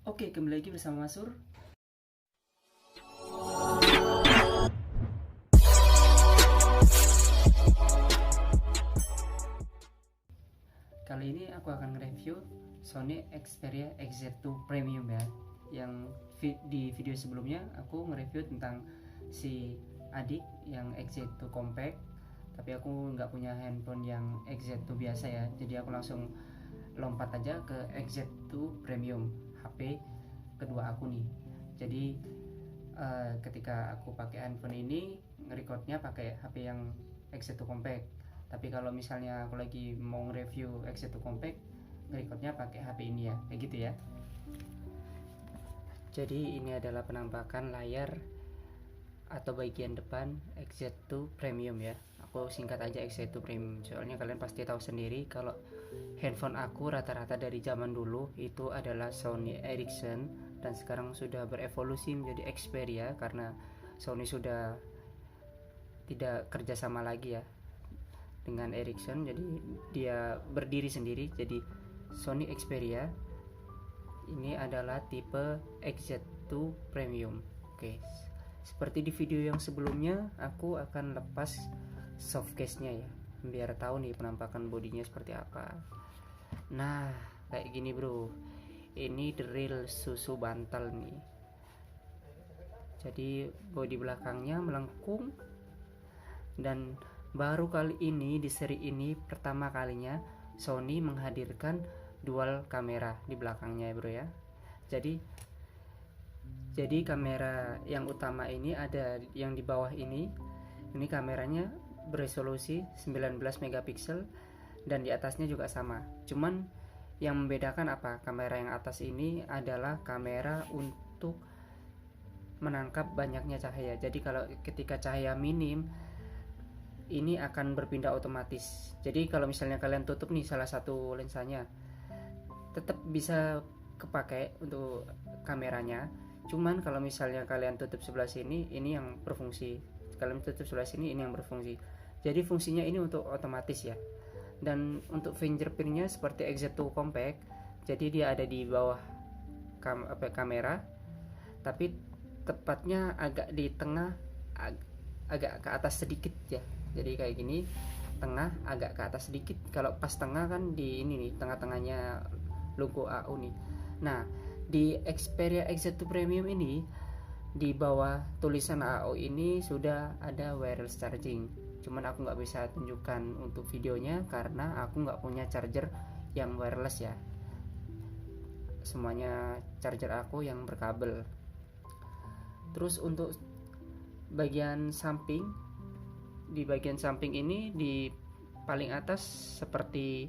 Oke, kembali lagi bersama Masur. Kali ini aku akan review Sony Xperia XZ2 Premium ya. Yang di video sebelumnya aku nge-review tentang si adik yang XZ2 Compact, tapi aku nggak punya handphone yang XZ2 biasa ya, jadi aku langsung lompat aja ke XZ2 Premium, HP kedua aku nih. Jadi ketika aku pakai handphone ini nge-recordnya pakai HP yang XZ2 Compact, tapi kalau misalnya aku lagi mau nge-review XZ2 Compact, nge-recordnya pakai HP ini ya, kayak gitu ya. Jadi ini adalah penampakan layar atau bagian depan XZ2 Premium ya. Aku singkat aja XZ2 Premium, soalnya kalian pasti tahu sendiri kalau handphone aku rata-rata dari zaman dulu itu adalah Sony Ericsson, dan sekarang sudah berevolusi menjadi Xperia karena Sony sudah tidak kerjasama lagi ya dengan Ericsson, jadi dia berdiri sendiri jadi Sony Xperia. Ini adalah tipe XZ2 Premium. Oke, seperti di video yang sebelumnya, aku akan lepas softcase-nya ya, biar tahu nih penampakan bodinya seperti apa. Nah, kayak gini bro. Ini the real susu bantal nih. Jadi bodi belakangnya melengkung, dan baru kali ini di seri ini pertama kalinya Sony menghadirkan dual kamera di belakangnya ya bro ya. Jadi kamera yang utama ini ada yang di bawah ini kameranya beresolusi 19 megapiksel, dan di atasnya juga sama. Cuman yang membedakan apa? Kamera yang atas ini adalah kamera untuk menangkap banyaknya cahaya. Jadi kalau ketika cahaya minim, ini akan berpindah otomatis. Jadi kalau misalnya kalian tutup nih salah satu lensanya, tetap bisa kepakai untuk kameranya. Cuman kalau misalnya kalian tutup sebelah sini, ini yang berfungsi. Kalian tutup sebelah sini, ini yang berfungsi. Jadi fungsinya ini untuk otomatis ya. Dan untuk fingerprintnya seperti XZ2 Compact, jadi dia ada di bawah kamera, tapi tepatnya agak di tengah, agak ke atas sedikit ya. Jadi kayak gini, tengah agak ke atas sedikit. Kalau pas tengah kan di ini nih, tengah-tengahnya logo AU nih. Nah, di Xperia XZ2 Premium ini di bawah tulisan AO ini sudah ada wireless charging. Cuman aku nggak bisa tunjukkan untuk videonya karena aku nggak punya charger yang wireless ya. Semuanya charger aku yang berkabel. Terus untuk bagian samping, di bagian samping ini di paling atas seperti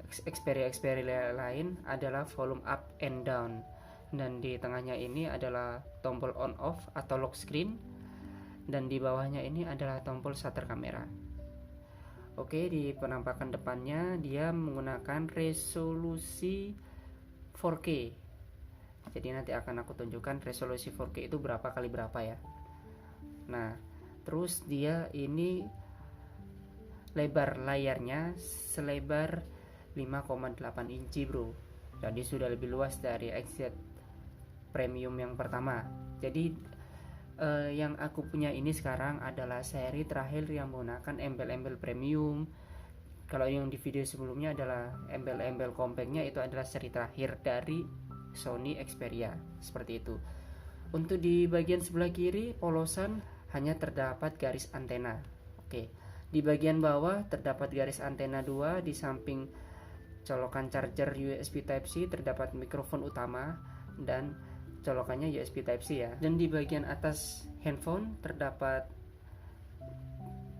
Xperia lain adalah volume up and down, dan di tengahnya ini adalah tombol on off atau lock screen, dan di bawahnya ini adalah tombol shutter kamera. Oke, di penampakan depannya dia menggunakan resolusi 4K. Jadi nanti akan aku tunjukkan resolusi 4K itu berapa kali berapa ya. Nah, terus dia ini lebar layarnya selebar 5,8 inci bro. Jadi sudah lebih luas dari XZ Premium yang pertama. Jadi yang aku punya ini sekarang adalah seri terakhir yang menggunakan embel-embel premium. Kalau yang di video sebelumnya adalah embel-embel compactnya, itu adalah seri terakhir dari Sony Xperia. Seperti itu. Untuk di bagian sebelah kiri polosan hanya terdapat garis antena. Oke. Di bagian bawah terdapat garis antena 2, di samping colokan charger USB Type-C terdapat mikrofon utama dan colokannya USB Type-C ya. Dan di bagian atas handphone terdapat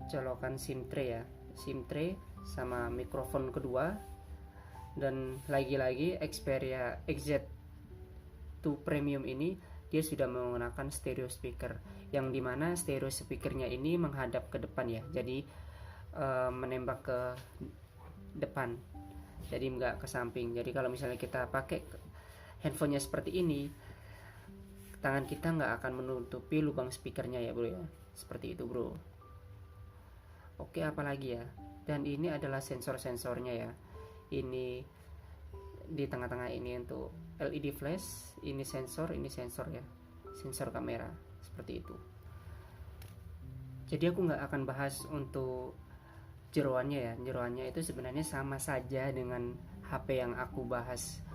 colokan SIM tray ya, SIM tray sama mikrofon kedua. Dan lagi-lagi Xperia XZ2 Premium ini dia sudah menggunakan stereo speaker, yang dimana stereo speakernya ini menghadap ke depan ya, jadi menembak ke depan, jadi nggak ke samping. Jadi kalau misalnya kita pakai handphonenya seperti ini, tangan kita nggak akan menutupi lubang speakernya ya bro ya, seperti itu bro. Oke, apalagi ya, dan ini adalah sensor-sensornya ya. Ini di tengah-tengah ini untuk LED flash, ini sensor ya, sensor kamera seperti itu. Jadi aku nggak akan bahas untuk jeroannya ya. Jeroannya itu sebenarnya sama saja dengan HP yang aku bahas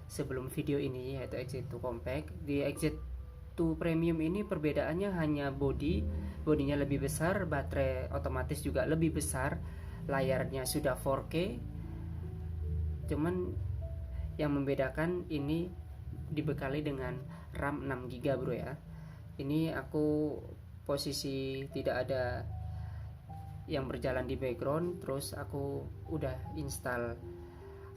sebelum video ini, yaitu XZ2 Compact. Di XZ2 Premium ini perbedaannya hanya bodinya lebih besar, baterai otomatis juga lebih besar, layarnya sudah 4K. Cuman yang membedakan ini dibekali dengan RAM 6GB bro ya. Ini aku posisi tidak ada yang berjalan di background, terus aku udah install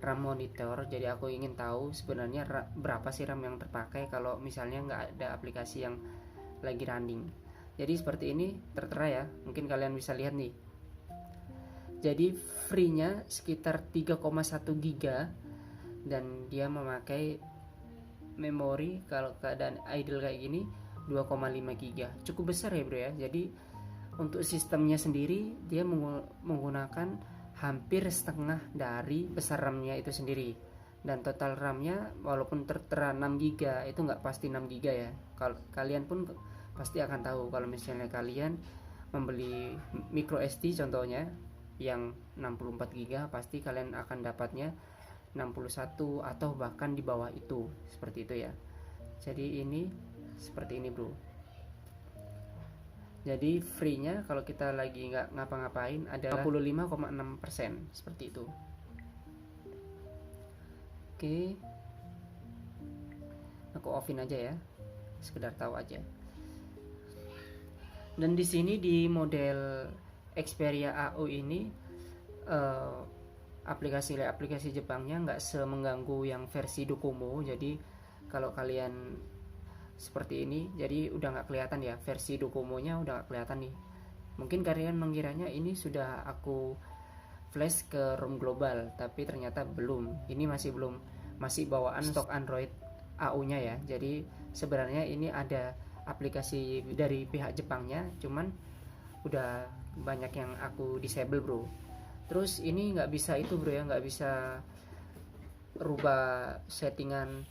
RAM monitor. Jadi aku ingin tahu sebenarnya berapa sih RAM yang terpakai kalau misalnya nggak ada aplikasi yang lagi running. Jadi seperti ini tertera ya, mungkin kalian bisa lihat nih. Jadi free-nya sekitar 3,1 GB dan dia memakai memori kalau keadaan idle kayak gini 2,5 GB. Cukup besar ya bro ya. Jadi untuk sistemnya sendiri dia menggunakan hampir setengah dari besar RAM-nya itu sendiri. Dan total RAM-nya walaupun tertera 6 GB itu nggak pasti 6 GB ya. Kalau kalian pun pasti akan tahu kalau misalnya kalian membeli micro SD contohnya yang 64 GB, pasti kalian akan dapatnya 61 atau bahkan di bawah itu, seperti itu ya. Jadi ini seperti ini bro. Jadi free-nya kalau kita lagi nggak ngapa-ngapain adalah 55,6%, seperti itu. Oke, aku offin aja ya, sekedar tahu aja. Dan di sini di model Xperia AO ini aplikasi Jepangnya nggak semengganggu yang versi Docomo. Jadi kalau kalian seperti ini, jadi udah nggak kelihatan ya, versi Docomo-nya udah nggak kelihatan nih. Mungkin kalian mengiranya ini sudah aku flash ke ROM global, tapi ternyata belum. Ini masih bawaan stok Android AU-nya ya. Jadi sebenarnya ini ada aplikasi dari pihak Jepangnya, cuman udah banyak yang aku disable bro. Terus ini nggak bisa itu bro ya, nggak bisa rubah settingan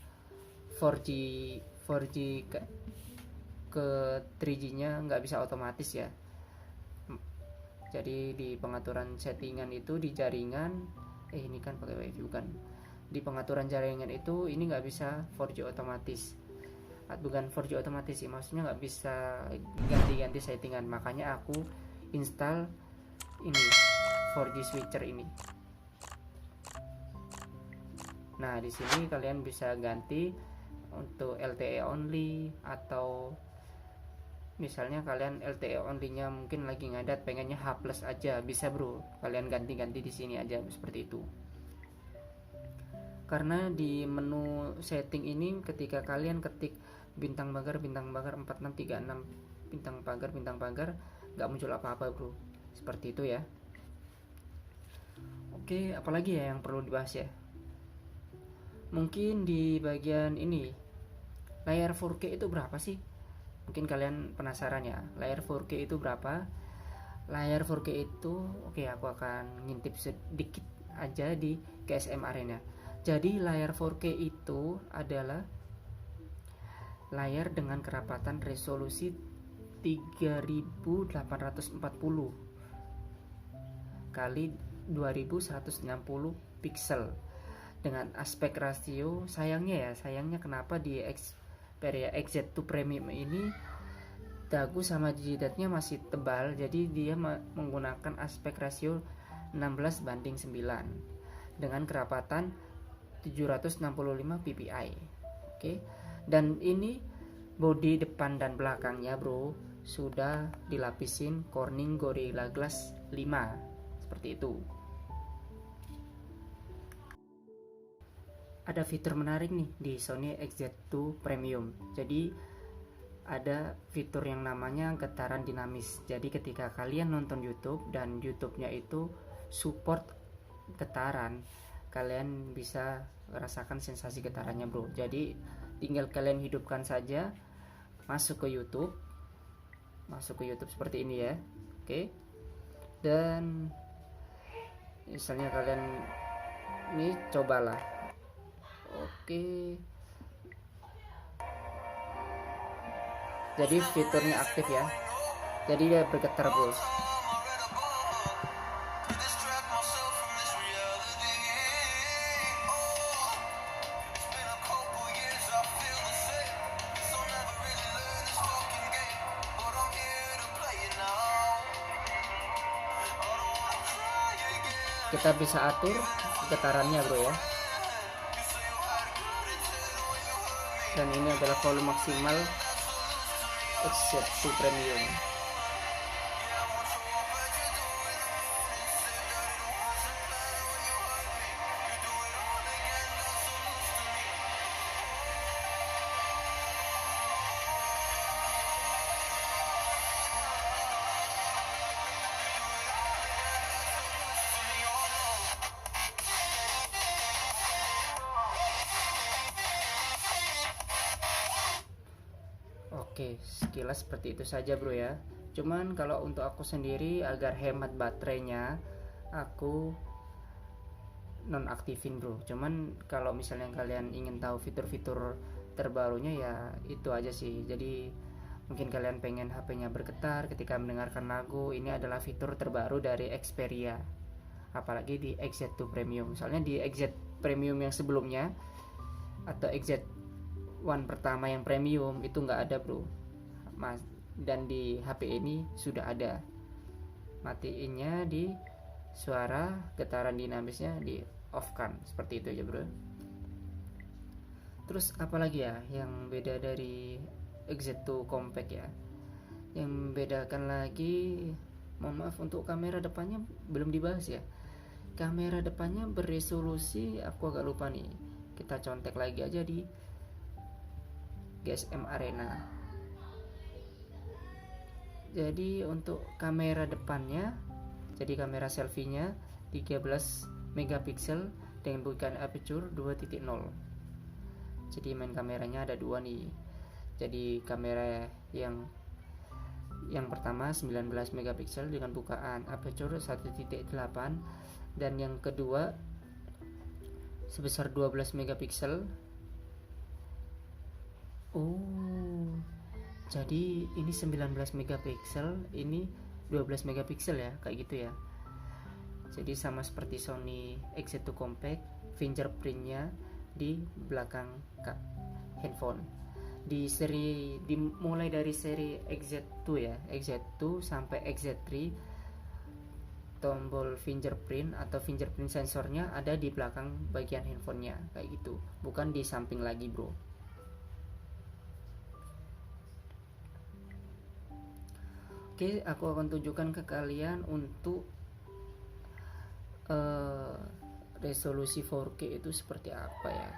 4G ke 3G nya, nggak bisa otomatis ya. Jadi di pengaturan settingan itu di jaringan ini kan pakai wifi bukan, di pengaturan jaringan itu ini nggak bisa 4G otomatis, bukan 4G otomatis sih, maksudnya nggak bisa ganti-ganti settingan. Makanya aku install ini 4G switcher ini. Nah di sini kalian bisa ganti untuk LTE only, atau misalnya kalian LTE only-nya mungkin lagi ngadat pengennya H+ aja, bisa bro, kalian ganti-ganti di sini aja seperti itu. Karena di menu setting ini ketika kalian ketik bintang pagar 4636 bintang pagar nggak muncul apa-apa bro, seperti itu ya. Oke, apalagi ya yang perlu dibahas ya, mungkin di bagian ini, layar 4K itu berapa sih? Mungkin kalian penasaran ya, layar 4K itu berapa? Layar 4K itu, oke aku akan ngintip sedikit aja di KSM Arena. Jadi layar 4K itu adalah layar dengan kerapatan resolusi 3840 kali 2160 pixel dengan aspek rasio. Sayangnya kenapa di Xperia XZ2 Premium ini dagu sama jidatnya masih tebal, jadi dia menggunakan aspek rasio 16:9 dengan kerapatan 765 ppi. Oke. Dan ini bodi depan dan belakangnya bro sudah dilapisin Corning Gorilla Glass 5 seperti itu. Ada fitur menarik nih di Sony XZ2 Premium. Jadi ada fitur yang namanya getaran dinamis. Jadi ketika kalian nonton YouTube dan YouTube-nya itu support getaran, kalian bisa rasakan sensasi getarannya bro. Jadi tinggal kalian hidupkan saja, masuk ke YouTube seperti ini ya. Oke. Dan misalnya kalian ini cobalah Oke, jadi fiturnya aktif ya, jadi dia bergetar bro. Kita bisa atur getarannya bro ya, dan ini adalah volume maksimal XZ2 Premium. Oke, sekilas seperti itu saja bro ya. Cuman kalau untuk aku sendiri agar hemat baterainya, aku nonaktifin bro. Cuman kalau misalnya kalian ingin tahu fitur-fitur terbarunya ya itu aja sih. Jadi mungkin kalian pengen HP-nya bergetar ketika mendengarkan lagu, ini adalah fitur terbaru dari Xperia. Apalagi di XZ2 Premium. Soalnya di XZ Premium yang sebelumnya atau XZ1 pertama yang premium itu nggak ada bro, Mas. Dan di HP ini sudah ada. Matiinnya di suara getaran dinamisnya di off kan, seperti itu aja bro. Terus apalagi ya yang beda dari XZ2 Compact ya, yang bedakan lagi, mohon maaf, untuk kamera depannya belum dibahas ya. Kamera depannya beresolusi, aku agak lupa nih, kita contek lagi aja di GSM Arena. Jadi untuk kamera depannya, jadi kamera selfie-nya 13 megapiksel dengan bukaan aperture 2.0. Jadi main kameranya ada dua nih. Jadi kamera yang pertama 19 megapiksel dengan bukaan aperture 1.8, dan yang kedua sebesar 12 megapiksel. Oh, jadi ini 19 megapiksel, ini 12 megapiksel ya, kayak gitu ya. Jadi sama seperti Sony XZ2 Compact, fingerprintnya di belakang handphone. Mulai dari seri XZ2 ya, XZ2 sampai XZ3, tombol fingerprint atau fingerprint sensornya ada di belakang bagian handphonenya, kayak gitu, bukan di samping lagi bro. Oke, aku akan tunjukkan ke kalian untuk resolusi 4K itu seperti apa ya.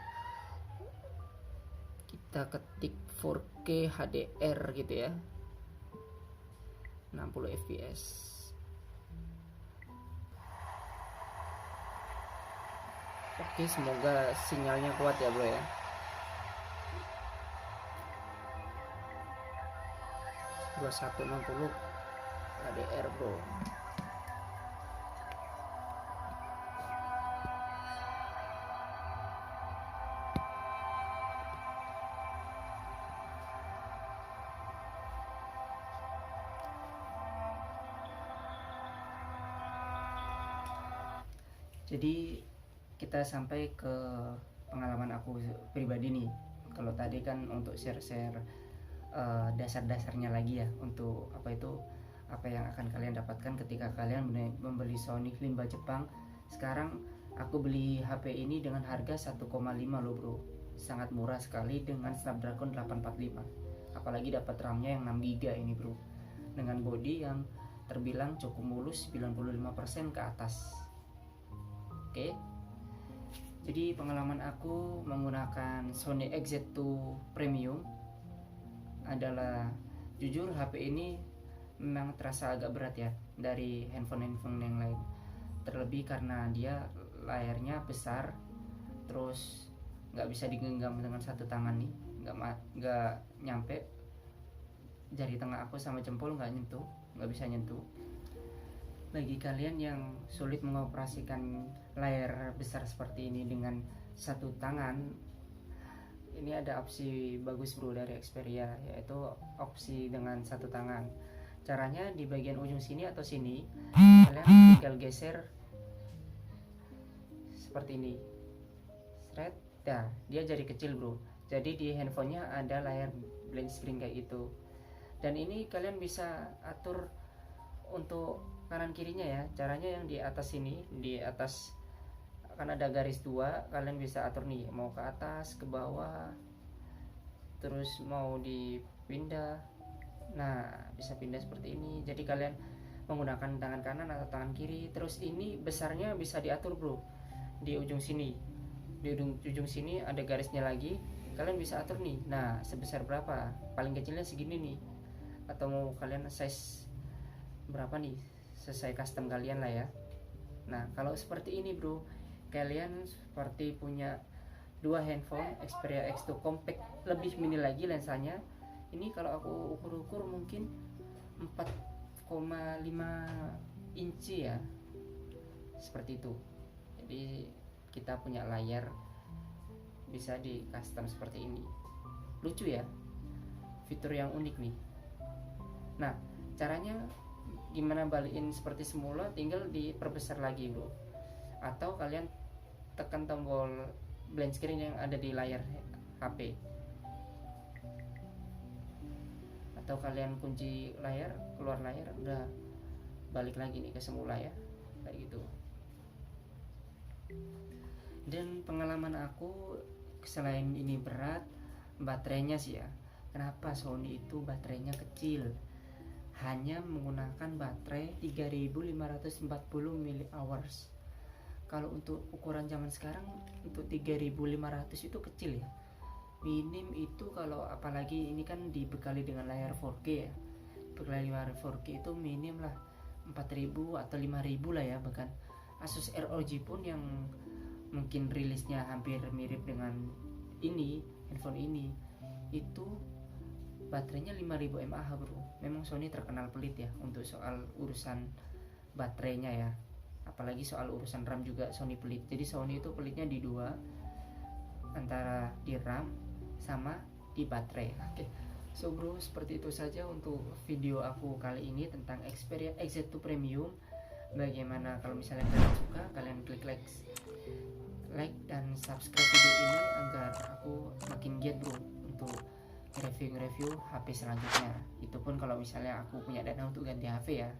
Kita ketik 4K HDR gitu ya, 60 fps. Oke, semoga sinyalnya kuat ya bro ya. 2160 HDR bro. Jadi kita sampai ke pengalaman aku pribadi nih. Kalau tadi kan untuk share-share dasar-dasarnya lagi ya, untuk apa yang akan kalian dapatkan ketika kalian membeli Sony Limba Jepang. Sekarang aku beli HP ini dengan harga 1,5 loh bro, sangat murah sekali dengan Snapdragon 845, apalagi dapat RAM-nya yang 6GB ini bro, dengan body yang terbilang cukup mulus, 95% ke atas. Oke, jadi pengalaman aku menggunakan Sony XZ2 Premium adalah, jujur HP ini memang terasa agak berat ya dari handphone yang lain, terlebih karena dia layarnya besar, terus nggak bisa digenggam dengan satu tangan nih, nggak nyampe jari tengah aku sama jempol, nggak bisa nyentuh. Bagi kalian yang sulit mengoperasikan layar besar seperti ini dengan satu tangan, ini ada opsi bagus bro dari Xperia, yaitu opsi dengan satu tangan. Caranya di bagian ujung sini atau sini kalian tinggal geser seperti ini, Sret. Nah, dia jadi kecil bro. Jadi di handphonenya ada layar blank screen kayak gitu. Dan ini kalian bisa atur untuk kanan kirinya ya. Caranya yang di atas sini, di atas kan ada garis 2, kalian bisa atur nih, mau ke atas, ke bawah, terus mau dipindah. Nah, bisa pindah seperti ini. Jadi kalian menggunakan tangan kanan atau tangan kiri. Terus ini besarnya bisa diatur bro. Di ujung sini, di ujung sini ada garisnya lagi, kalian bisa atur nih. Nah, sebesar berapa? Paling kecilnya segini nih. Atau mau kalian size berapa nih? Sesuai custom kalian lah ya. Nah, kalau seperti ini bro, kalian seperti punya dua handphone Xperia X2 compact, lebih mini lagi lensanya. Ini kalau aku ukur-ukur mungkin 4,5 inci ya, seperti itu. Jadi kita punya layar bisa di custom seperti ini. Lucu ya, fitur yang unik nih. Nah, caranya gimana balikin seperti semula, tinggal diperbesar lagi bro, atau kalian tekan tombol blend screen yang ada di layar HP, atau kalian kunci layar, keluar layar, udah balik lagi nih ke semula ya, kayak gitu. Dan pengalaman aku, selain ini berat, baterainya sih ya, kenapa Sony itu baterainya kecil, hanya menggunakan baterai 3540 mAh. Kalau untuk ukuran zaman sekarang, untuk 3500 itu kecil ya, minim itu. Kalau apalagi ini kan dibekali dengan layar 4K ya, bekali layar 4K itu minim lah 4000 atau 5000 lah ya. Bahkan Asus ROG pun yang mungkin rilisnya hampir mirip dengan ini, handphone ini, itu baterainya 5000 mAh bro. Memang Sony terkenal pelit ya untuk soal urusan baterainya ya, apalagi soal urusan RAM juga Sony pelit. Jadi Sony itu pelitnya di dua, antara di RAM sama di baterai. Oke, so bro, seperti itu saja untuk video aku kali ini tentang Xperia XZ2 Premium. Bagaimana kalau misalnya kalian suka, kalian klik like dan subscribe video ini agar aku makin giat bro untuk review HP selanjutnya. Itu pun kalau misalnya aku punya dana untuk ganti HP ya.